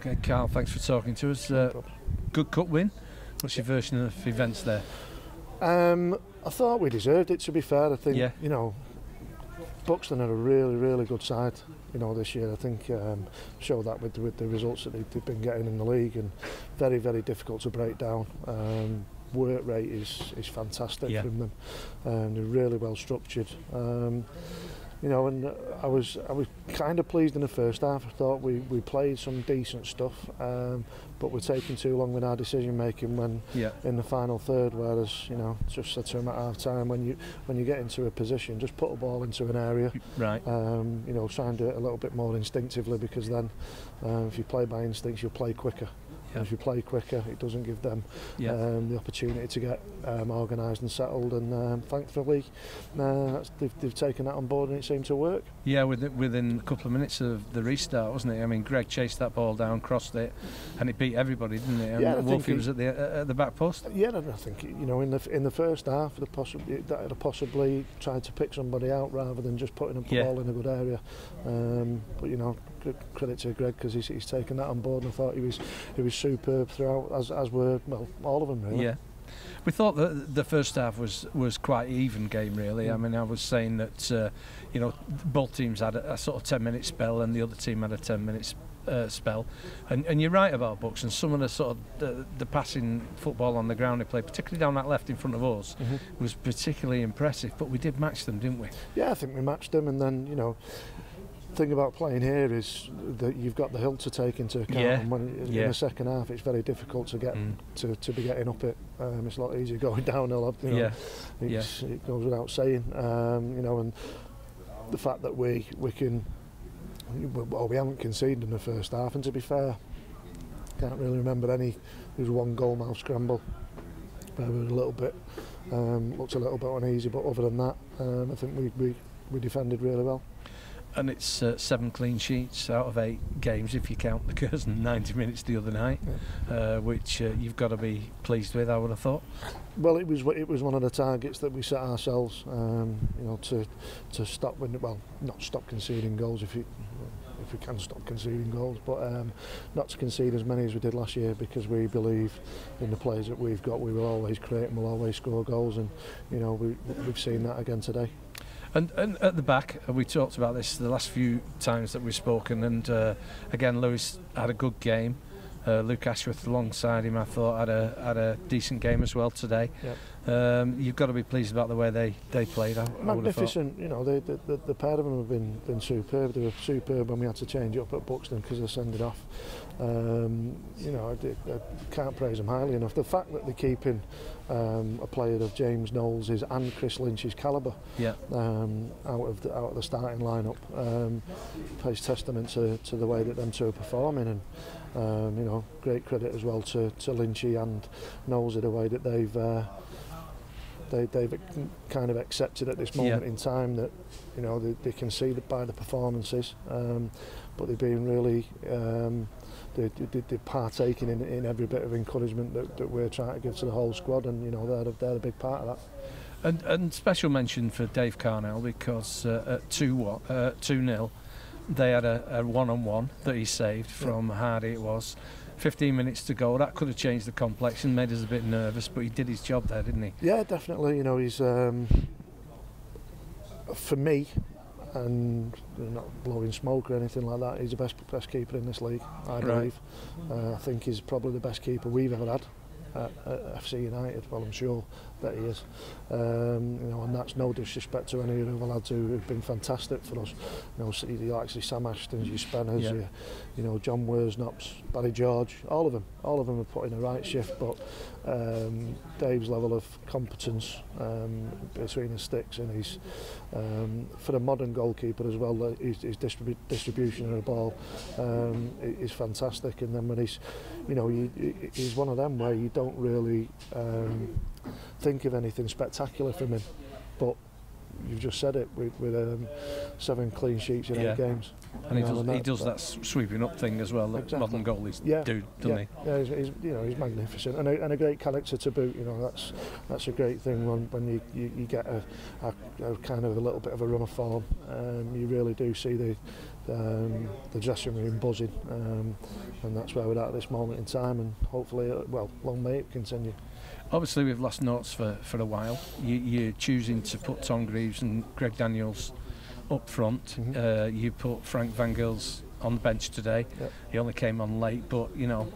Okay, Karl, thanks for talking to us. Good cup win. What's your version of events there? I thought we deserved it, to be fair. I think, Yeah. you know, Buxton are a really, really good side, you know, this year. I think showed that with the results that they've been getting in the league, and very, very difficult to break down. Work rate is fantastic from them. They're really well structured. You know, and I was kind of pleased in the first half. I thought we played some decent stuff, but we're taking too long with our decision making when in the final third. Whereas, you know, just said to him at half time, when you get into a position, just put a ball into an area. Right. You know, try and do it a little bit more instinctively, because then if you play by instincts, you'll play quicker. And if you play quicker, it doesn't give them the opportunity to get organised and settled. And thankfully, they've taken that on board, and it seemed to work. Yeah, within a couple of minutes of the restart, wasn't it? I mean, Greg chased that ball down, crossed it, and it beat everybody, didn't it? And Wolfie was at the back post. Yeah, and I think, you know, in the first half, they'd possibly tried to pick somebody out rather than just putting a ball in a good area. But, you know, credit to Greg, because he's taken that on board, and I thought he was superb throughout, as were, well, all of them really. Yeah. We thought that the first half was quite even game, really. I mean, I was saying that you know, both teams had a sort of 10-minute spell, and the other team had a 10-minute spell. And you're right about Buxton. Some of the sort of the passing football on the ground they played, particularly down that left in front of us, was particularly impressive. But we did match them, didn't we? Yeah, I think we matched them, and then, you know, thing about playing here is that you've got the hill to take into account, and when in the second half it's very difficult to get to be getting up it. It's a lot easier going downhill, you know. It goes without saying. You know, and the fact that we haven't conceded in the first half, and to be fair, can't really remember any. There was one goal-mouth scramble where we were a little bit looked a little bit uneasy, but other than that, I think we defended really well. And it's 7 clean sheets out of 8 games, if you count the Curzon 90 minutes the other night, which you've got to be pleased with, I would have thought. Well, it was one of the targets that we set ourselves, you know, to stop, not stop conceding goals if we can stop conceding goals, but not to concede as many as we did last year, because we believe in the players that we've got. We will always create and we'll always score goals, and, you know, we've seen that again today. And at the back, we talked about this the last few times that we've spoken, and again, Lewis had a good game. Luke Ashworth alongside him, I thought, had a decent game as well today. You've got to be pleased about the way they played. Magnificent, you know. The pair of them have been superb. They were superb when we had to change up at Buxton because they sent it off. You know, I can't praise them highly enough. The fact that they're keeping a player of James Knowles' and Chris Lynch's calibre out of the starting lineup pays testament to the way that them two are performing, and you know, great credit as well to Lynchy and Knowles, the way that they've kind of accepted at this moment in time that, you know, they can see that by the performances, but they've been really they're partaking in every bit of encouragement that we're trying to give to the whole squad, and, you know, they're a big part of that. And special mention for Dave Carnell, because at 2-0 they had a one-on-one that he saved from Hardy. It was 15 minutes to go. That could have changed the complexion, made us a bit nervous, but he did his job there, didn't he? Yeah, definitely. You know, he's for me, and not blowing smoke or anything like that, he's the best keeper in this league, I believe. I think he's probably the best keeper we've ever had at FC United. Well, I'm sure that he is. You know, and that's no disrespect to any of the other lads who've been fantastic for us. You know, the likes of Sam Ashtons, your Spenners, you know, John Worsnops, Barry George, all of them have put in the right shift. But Dave's level of competence between the sticks, and his for a modern goalkeeper as well, his distribution of the ball is fantastic. And then when he's, you know, he's one of them where you don't really think of anything spectacular from him, but you've just said it, with 7 clean sheets in 8 games. And he does that sweeping up thing as well. Exactly. Modern goalies do, doesn't he? Yeah, he's magnificent, and a great character to boot. That's a great thing when you get a kind of a little bit of a run of form. You really do see the dressing room buzzing, and that's where we're at this moment in time. And hopefully, long may it continue. Obviously, we've lost notes for a while. You're choosing to put Tom Greaves and Greg Daniels up front. You put Frank Van Gils on the bench today. Yep. He only came on late, but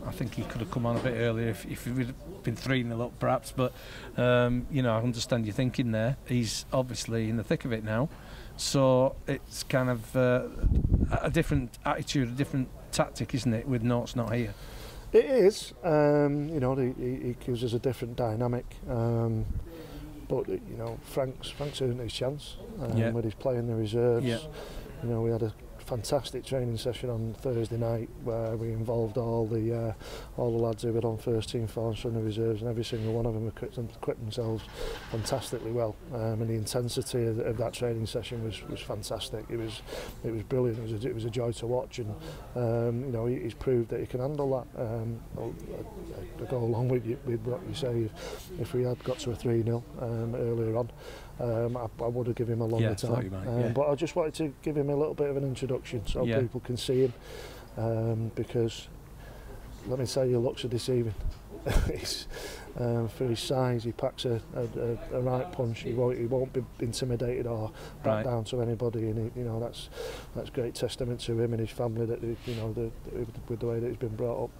I think he could have come on a bit earlier if he would have been 3-0 up perhaps. But I understand your thinking there. He's obviously in the thick of it now, so it's kind of a different attitude, a different tactic, isn't it, with Notes not here? It is. He gives us a different dynamic. But Frank's earned his chance with his play in the reserves. Yeah. We had a fantastic training session on Thursday night where we involved all the lads who were on first team forms from the reserves, and every single one of them equipped themselves fantastically well. And the intensity of that training session was fantastic. It was brilliant. It was a joy to watch, and he's proved that he can handle that. To go along with what you say, if we had got to a 3-0 earlier on, I would have given him a longer time. But I just wanted to give him a little bit of an introduction so people can see him, because let me tell you, looks are deceiving. For his size, he packs a right punch. He won't be intimidated or back down to anybody, and that's great testament to him and his family that with the way that he's been brought up.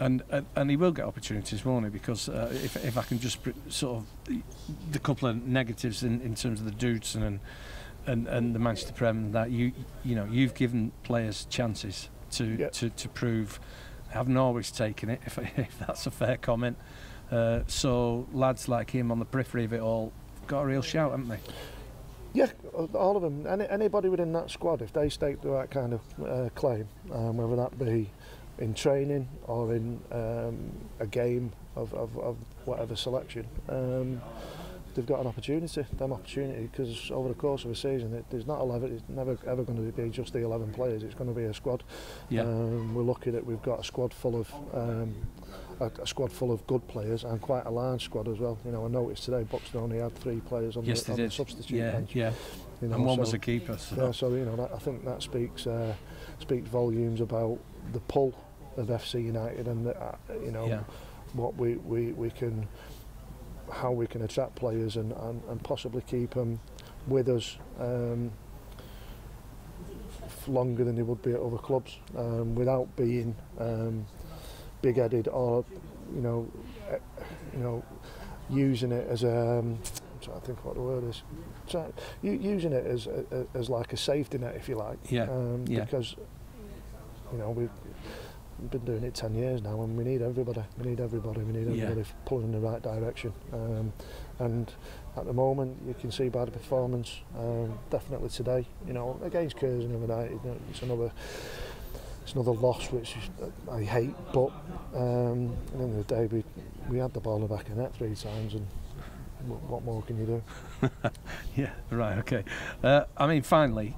And he will get opportunities, won't he? Because if I can just sort of the couple of negatives in terms of the Dudes and the Manchester Prem, that you've given players chances to prove. Haven't always taken it, if that's a fair comment. So lads like him on the periphery of it all got a real shout, haven't they? Yeah, all of them. Anybody within that squad, if they stake the right kind of claim, whether that be in training or in a game of whatever selection, they've got an opportunity. Because over the course of a season, there's not 11. It's never ever going to be just the 11 players. It's going to be a squad. Yeah. We're lucky that we've got a squad full of good players, and quite a large squad as well. I noticed today Buxton only had 3 players on the substitute bench. Yeah. And one was a keeper. So I think that speaks volumes about the pull of FC United, and what we can, how we can attract players and possibly keep them with us longer than they would be at other clubs, without being big-headed or using it as a I'm trying to think what the word is. Using it as like a safety net, if you like. Because we've been doing it 10 years now, and we need everybody. We need everybody pulling in the right direction. And at the moment, you can see by the performance, definitely today, against Curzon the other night, it's another loss which I hate. But at the end of the day, we had the ball in the back of the net 3 times, and what more can you do? Yeah, right, okay. Finally,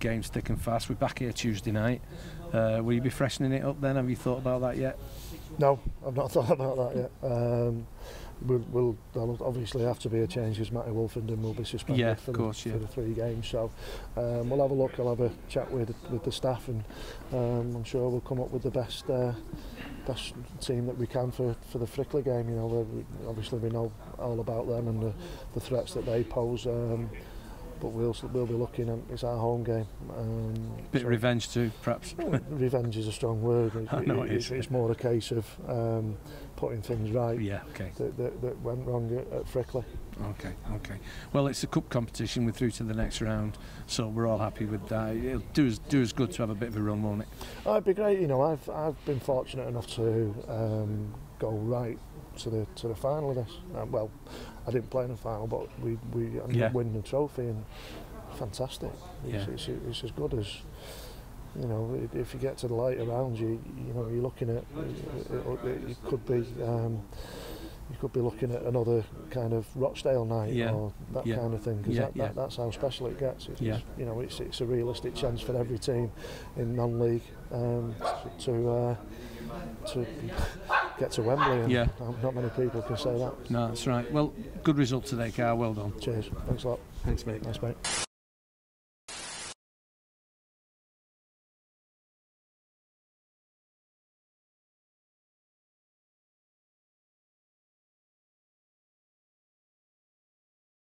games thick and fast. We're back here Tuesday night. Will you be freshening it up then? Have you thought about that yet? No, I've not thought about that yet. There'll obviously have to be a change because Matty Wolfenden will be suspended for the 3 games. So we'll have a look. I'll have a chat with the staff, and I'm sure we'll come up with the best team that we can for the Frickley game. Obviously we know all about them and the threats that they pose. But we'll be looking at, it's our home game. Bit of revenge too, perhaps. Revenge is a strong word. It's more a case of putting things right. Yeah, okay. That went wrong at Frickley. Okay. Well, it's a cup competition. We're through to the next round, so we're all happy with that. It'll do us good to have a bit of a run, won't it? Oh, it'd be great. I've been fortunate enough to go right to the final of this. Well, I didn't play in the final, but we ended up winning the trophy, and fantastic. It's as good as, if you get to the later rounds, you're looking at it could be you could be looking at another kind of Rochdale night or that kind of thing, because that's how special it gets. It's, you know, it's a realistic chance for every team in non-league to get to Wembley, and not many people can say that. No, that's right. Well, good result today, Karl. Well done. Cheers. Thanks a lot. Thanks, mate. Nice, mate.